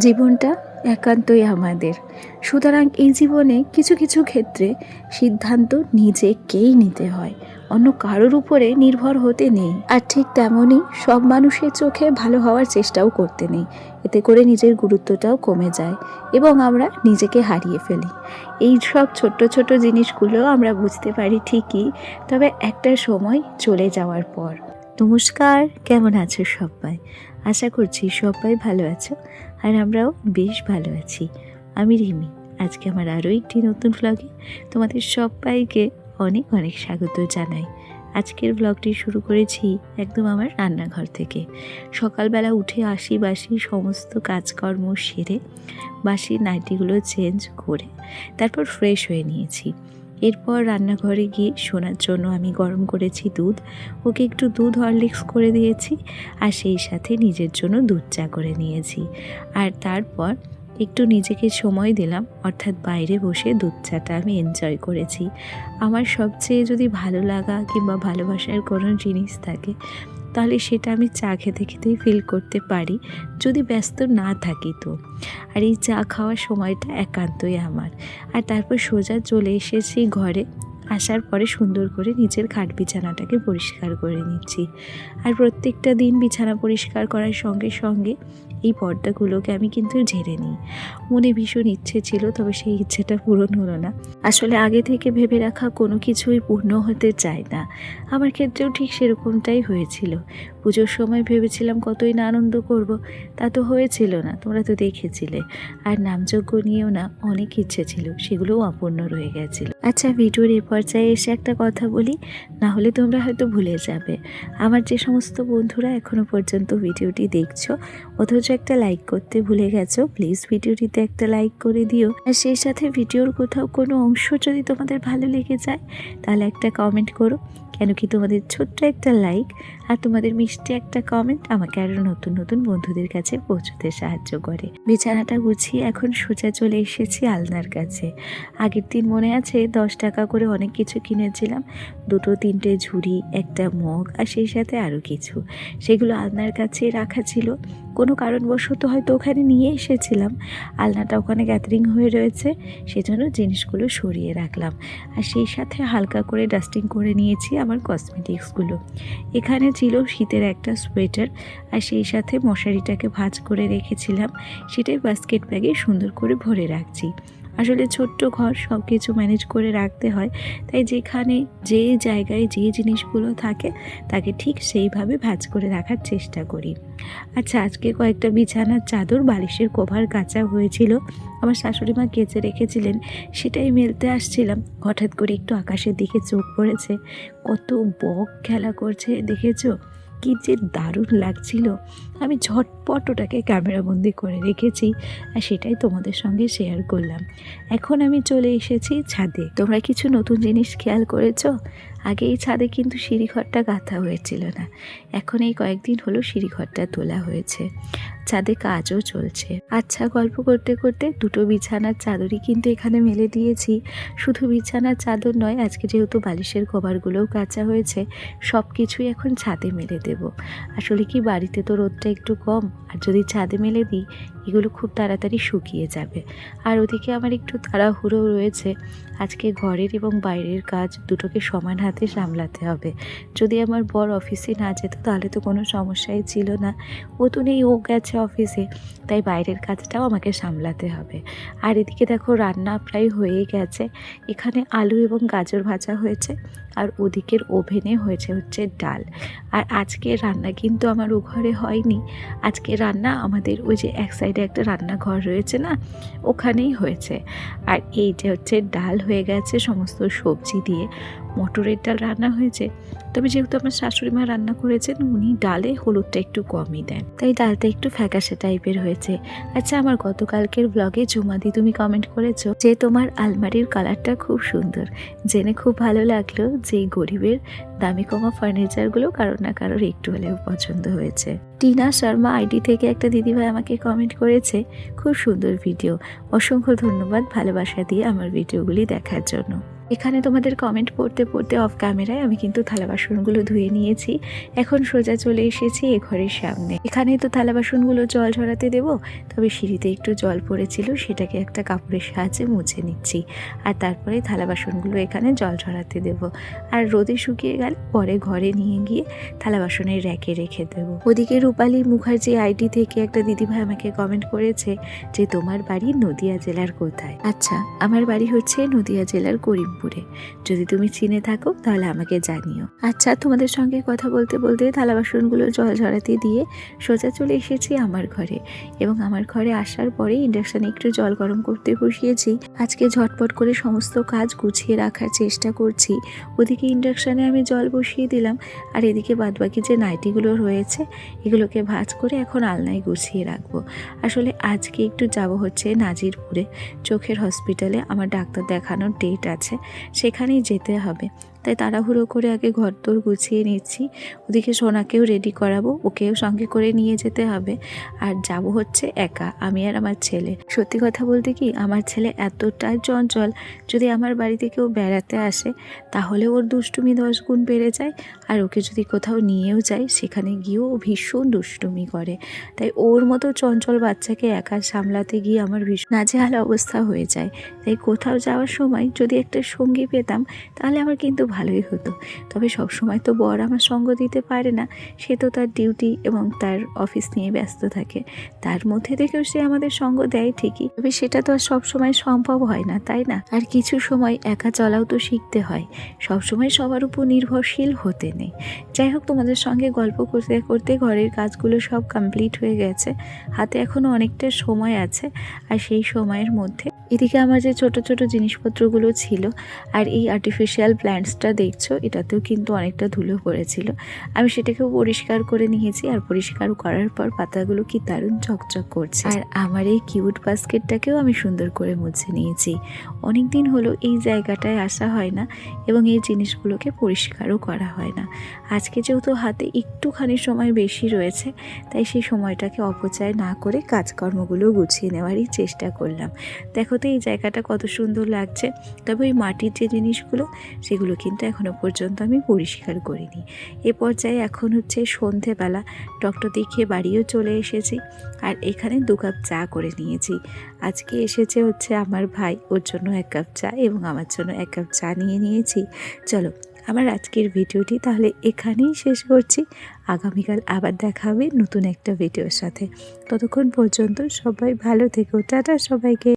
জীবনটা একান্তই আমাদের। সুতরাং এই জীবনে কিছু কিছু ক্ষেত্রে সিদ্ধান্ত নিজেকেই নিতে হয়, অন্য কারোর উপরে নির্ভর হতে নেই। আর ঠিক তেমনই সব মানুষের চোখে ভালো হওয়ার চেষ্টাও করতে নেই। এতে করে নিজের গুরুত্বটাও কমে যায় এবং আমরা নিজেকে হারিয়ে ফেলি। এই সব ছোট্ট ছোট জিনিসগুলো আমরা বুঝতে পারি ঠিকই, তবে একটা সময় চলে যাওয়ার পর। নমস্কার, কেমন আছো সবাই? আশা করছি সবাই ভালো আছো, আর আমরাও বেশ ভালো আছি। আমি রিমি। আজকে আমার আরও একটি নতুন ব্লগে তোমাদের সবাইকে অনেক অনেক স্বাগত জানাই। আজকের ব্লগটি শুরু করেছি একদম আমার রান্নাঘর থেকে। সকালবেলা উঠে বাসি সমস্ত কাজকর্ম সেরে বাসি নাইটিগুলো চেঞ্জ করে তারপর ফ্রেশ হয়ে নিয়েছি। এরপর রান্নাঘরে গিয়ে শোনার জন্য আমি গরম করেছি দুধ। ওকে একটু দুধ হরলিক্স করে দিয়েছি, আর সেই সাথে নিজের জন্য দুধ চা করে নিয়েছি। আর তারপর একটু নিজেকে সময় দিলাম, অর্থাৎ বাইরে বসে দুধ চাটা আমি এনজয় করেছি। আমার সবচেয়ে যদি ভালো লাগা কিংবা ভালোবাসার কোনো জিনিস থাকে, তাহলে সেটা আমি চা খেতে খেতেই ফিল করতে পারি, যদি ব্যস্ত না থাকি তো। আর এই চা খাওয়ার সময়টা একান্তই আমার। আর তারপর সোজা চলে এসেছি ঘরে। আসার পরে সুন্দর করে নিচের খাট বিছানাটাকে পরিষ্কার করে নিচ্ছি। আর প্রত্যেকটা দিন বিছানা পরিষ্কার করার সঙ্গে সঙ্গে এই পর্দাগুলোকে আমি কিন্তু ঝেড়ে নিই। মনে ভীষণ ইচ্ছে ছিল, তবে সেই ইচ্ছেটা পূরণ হলো না। আসলে আগে থেকে ভেবে রাখা কোনো কিছুই পূর্ণ হতে চায় না। আমার ক্ষেত্রেও ঠিক সেরকমটাই হয়েছিল। পুজোর সময় ভেবেছিলাম কতই না আনন্দ করব, তা তো হয়েছিল না, তোমরা তো দেখেছিলে। আর নামযজ্ঞ নিয়েও না অনেক ইচ্ছে ছিল, সেগুলোও অপূর্ণ রয়ে গেছিল। আচ্ছা, ভিডিওর এ পর্যায়ে এসে একটা কথা বলি, না হলে তোমরা হয়তো ভুলে যাবে। আমার যে সমস্ত বন্ধুরা এখনো পর্যন্ত ভিডিওটি দেখছো অথচ একটা লাইক করতে ভুলে গেছো, প্লিজ ভিডিওটিতে একটা লাইক করে দিও। আর সেই সাথে ভিডিওর কোথাও কোনো অংশ যদি তোমাদের ভালো লেগে যায়, তাহলে একটা কমেন্ট করো। কেন কি তোমাদের ছোট্ট একটা লাইক আর তোমাদের মিষ্টি একটা কমেন্ট আমাকে আরও নতুন নতুন বন্ধুদের কাছে পৌঁছতে সাহায্য করে। বিছানাটা গুছিয়ে এখন সোজা চলে এসেছি আলনার কাছে। আগের দিন মনে আছে 10 টাকা করে অনেক কিছু কিনেছিলাম, 2-3টে ঝুড়ি, একটা মগ, আর সেই সাথে আরও কিছু। সেগুলো আলনার কাছে রাখা ছিল। কোনো কারণবশত হয়তো ওখানে নিয়ে এসেছিলাম, আলনাটা ওখানে গ্যাদারিং হয়ে রয়েছে, সেজন্য জিনিসগুলো সরিয়ে রাখলাম। আর সেই সাথে হালকা করে ডাস্টিং করে নিয়েছি আমার কসমেটিক্সগুলো। এখানে ছিল শীতের একটা সোয়েটার, আর সেই সাথে মশারিটাকে ভাঁজ করে রেখেছিলাম, সেটাই বাস্কেট ব্যাগে সুন্দর করে ভরে রাখছি। আসলে ছোট্ট ঘর, সব কিছু ম্যানেজ করে রাখতে হয়, তাই যেখানে যে জায়গায় যে জিনিসগুলো থাকে তাকে ঠিক সেইভাবে ভাঁজ করে রাখার চেষ্টা করি। আচ্ছা, আজকে কয়েকটা বিছানার চাদর, বালিশের কভার কাচা হয়েছিল, আমার শাশুড়ি মা কেচে রেখেছিলেন, সেটাই মেলতে আসছিলাম। হঠাৎ করে একটু আকাশের দিকে চোখ পড়েছে, কত বক খেলা করছে দেখেছো, কি যে দারুণ লাগছিল। আমি ঝটপট ওটাকে ক্যামেরাবন্দি করে রেখেছি, আর সেটাই তোমাদের সঙ্গে শেয়ার করলাম। এখন আমি চলে এসেছি ছাদে। তোমরা কিছু নতুন জিনিস খেয়াল করেছো? আগে এই ছাদে কিন্তু সিঁড়িঘরটা গাঁথা হয়েছিল না, এখন এই কয়েকদিন হলো সিঁড়িঘরটা তোলা হয়েছে। ছাদে কাজও চলছে। আচ্ছা, গল্প করতে করতে 2টো বিছানার চাদরই কিন্তু এখানে মেলে দিয়েছি। শুধু বিছানার চাদর নয়, আজকে যেহেতু বালিশের কভারগুলোও কাচা হয়েছে, সব কিছুই এখন ছাদে মেলে দেব। আসলে কি, বাড়িতে তো রোদটা একটু কম, আর যদি ছাদে মেলে দিই এগুলো খুব তাড়াতাড়ি শুকিয়ে যাবে। আর ওদিকে আমার একটু তাড়াহুড়ো রয়েছে, আজকে ঘরের এবং বাইরের কাজ দুটোকে সমান হাতে সামলাতে হবে। যদি আমার বর অফিসে না যেত তাহলে তো কোনো সমস্যাই ছিল না, ও তো নেই, ও গেছে অফিসে, তাই বাইরের কাজটাও আমাকে সামলাতে হবে। আর এদিকে দেখো রান্না প্রায় হয়ে গেছে। এখানে আলু এবং গাজর ভাজা হয়েছে, আর ওদিকের ওভেনে হচ্ছে ডাল। আর আজকে রান্না কিন্তু আমার ও ঘরে হয়নি, আজকে রান্না আমাদের ওই যে এক সাইডে একটা রান্নাঘর রয়েছে না, ওখানেই হয়েছে। আর এই যে হচ্ছে ডাল হয়ে গেছে সমস্ত সবজি দিয়ে, মটরের ডাল রান্না হয়েছে। তবে যেহেতু আমার শাশুড়ি মা রান্না করেছেন, উনি ডালে হলুদটা একটু কমই দেন, তাই ডালটা একটু ফ্যাকাশে টাইপের হয়েছে। আচ্ছা, আমার গতকালকের ব্লগে জুমাদি তুমি কমেন্ট করেছো যে তোমার আলমারির কালারটা খুব সুন্দর, জেনে খুব ভালো লাগলো যে এই গরিবের দামি কমা ফার্নিচারগুলো কারোর না কারোর একটু হলেও পছন্দ হয়েছে। টিনা শর্মা আইডি থেকে একটা দিদিভাই আমাকে কমেন্ট করেছে, খুব সুন্দর ভিডিও, অসংখ্য ধন্যবাদ ভালোবাসা দিয়ে আমার ভিডিওগুলি দেখার জন্য। এখানে তোমাদের কমেন্ট পড়তে পড়তে অফ ক্যামেরায় আমি কিন্তু থালা বাসনগুলো ধুয়ে নিয়েছি। এখন সোজা চলে এসেছি এ ঘরের সামনে। এখানে তো থালা বাসনগুলো জল ঝরাতে দেবো, তবে সিঁড়িতে একটু জল পড়েছিল, সেটাকে একটা কাপড়ের সাহায্যে মুছে নিচ্ছি। আর তারপরে থালা বাসনগুলো এখানে জল ঝরাতে দেবো। আর রোদে শুকিয়ে গেলে পরে ঘরে নিয়ে গিয়ে থালা বাসনের র্যাকে রেখে দেবো। ওদিকে রূপালী মুখার্জি আইডি থেকে একটা দিদিভাই আমাকে কমেন্ট করেছে যে তোমার বাড়ি নদিয়া জেলার কোথায়। আচ্ছা, আমার বাড়ি হচ্ছে নদিয়া জেলার করিমপুরে। যদি তুমি চিনে থাকো তাহলে আমাকে জানিও। আচ্ছা, তোমাদের সঙ্গে কথা বলতে বলতে থালা বাসনগুলো জল ঝরাতে দিয়ে সোজা চলে এসেছি আমার ঘরে। এবং আমার ঘরে আসার পরে ইন্ডাকশানে একটু জল গরম করতে বসিয়েছি। আজকে ঝটপট করে সমস্ত কাজ গুছিয়ে রাখার চেষ্টা করছি। ওদিকে ইন্ডাকশানে আমি জল বসিয়ে দিলাম, আর এদিকে বাদবাকি যে নাইটিগুলো রয়েছে এগুলোকে ভাঁজ করে এখন আলনায় গুছিয়ে রাখবো। আসলে আজকে একটু যাব হচ্ছে নাজিরপুরে, চোখের হসপিটালে আমার ডাক্তার দেখানোর ডেট আছে, সেখানেই যেতে হবে। তাই তাড়াহুড়ো করে আগে ঘরদোর গুছিয়ে নিচ্ছি। ওদিকে সোনাকেও রেডি করাবো, ওকেও সঙ্গে করে নিয়ে যেতে হবে। আর যাব হচ্ছে একা, আমি আর আমার ছেলে। সত্যি কথা বলতে কি, আমার ছেলে এতটাই চঞ্চল, যদি আমার বাড়িতে কেউ বেড়াতে আসে তাহলে ওর দুষ্টুমি 10 গুণ বেড়ে যায়। আর ওকে যদি কোথাও নিয়েও যায়, সেখানে গিয়েও ও ভীষণ দুষ্টুমি করে। তাই ওর মতো চঞ্চল বাচ্চাকে একা সামলাতে গিয়ে আমার ভীষণ নাজেহাল অবস্থা হয়ে যায়। তাই কোথাও যাওয়ার সময় যদি একটা সঙ্গী পেতাম তাহলে আমার কিন্তু ভালোই হতো। তবে সবসময় তো বর আমার সঙ্গ দিতে পারে না, সে তো তার ডিউটি এবং তার অফিস নিয়ে ব্যস্ত থাকে। তার মধ্যে থেকেও সে আমাদের সঙ্গ দেয় ঠিকই, তবে সেটা তো আর সবসময় সম্ভব হয় না, তাই না? আর কিছু সময় একা চলাও তো শিখতে হয়, সবসময় সবার উপর নির্ভরশীল হতে নেই। যাই হোক, তোমাদের সঙ্গে গল্প করতে করতে ঘরের কাজগুলো সব কমপ্লিট হয়ে গেছে। হাতে এখনও অনেকটা সময় আছে, আর সেই সময়ের মধ্যে এদিকে আমার যে ছোট ছোট জিনিসপত্রগুলো ছিল, আর এই আর্টিফিশিয়াল প্ল্যান্টসটা দেখছো, এটাতেও কিন্তু অনেকটা ধুলো পড়েছিল, আমি সেটাকেও পরিষ্কার করে নিয়েছি। আর পরিষ্কার করার পর পাতাগুলো কি দারুণ চকচক করছে। আর আমার এই কিউট বাস্কেটটাকেও আমি সুন্দর করে মুছে নিয়েছি। অনেক দিন হলো এই জায়গাটায় আসা হয় না এবং এই জিনিসগুলোকে পরিষ্কারও করা হয় না। আজকে যেহেতু হাতে একটুখানি সময় বেশি রয়েছে, তাই সেই সময়টাকে অপচয় না করে কাজকর্মগুলো গুছিয়ে নেওয়ারই চেষ্টা করলাম। দেখো তো এই জায়গাটা কত সুন্দর লাগছে। তবে ওই মাটির যে জিনিসগুলো, সেগুলো কিন্তু এখনও পর্যন্ত আমি পরিষ্কার করিনি। এ পর্যায়ে এখন হচ্ছে সন্ধেবেলা, ডক্টর দেখিয়ে বাড়িও চলে এসেছি। আর এখানে 2 কাপ চা করে নিয়েছি। আজকে এসেছে হচ্ছে আমার ভাই, ওর জন্য 1 কাপ চা এবং আমার জন্য 1 কাপ চা নিয়ে নিয়েছি। চলো, আমার আজকের ভিডিওটি তাহলে এখানেই শেষ করছি। আগামীকাল আবার দেখা হবে নতুন একটা ভিডিওর সাথে। ততক্ষণ পর্যন্ত সবাই ভালো থেকো। টাটা সবাইকে।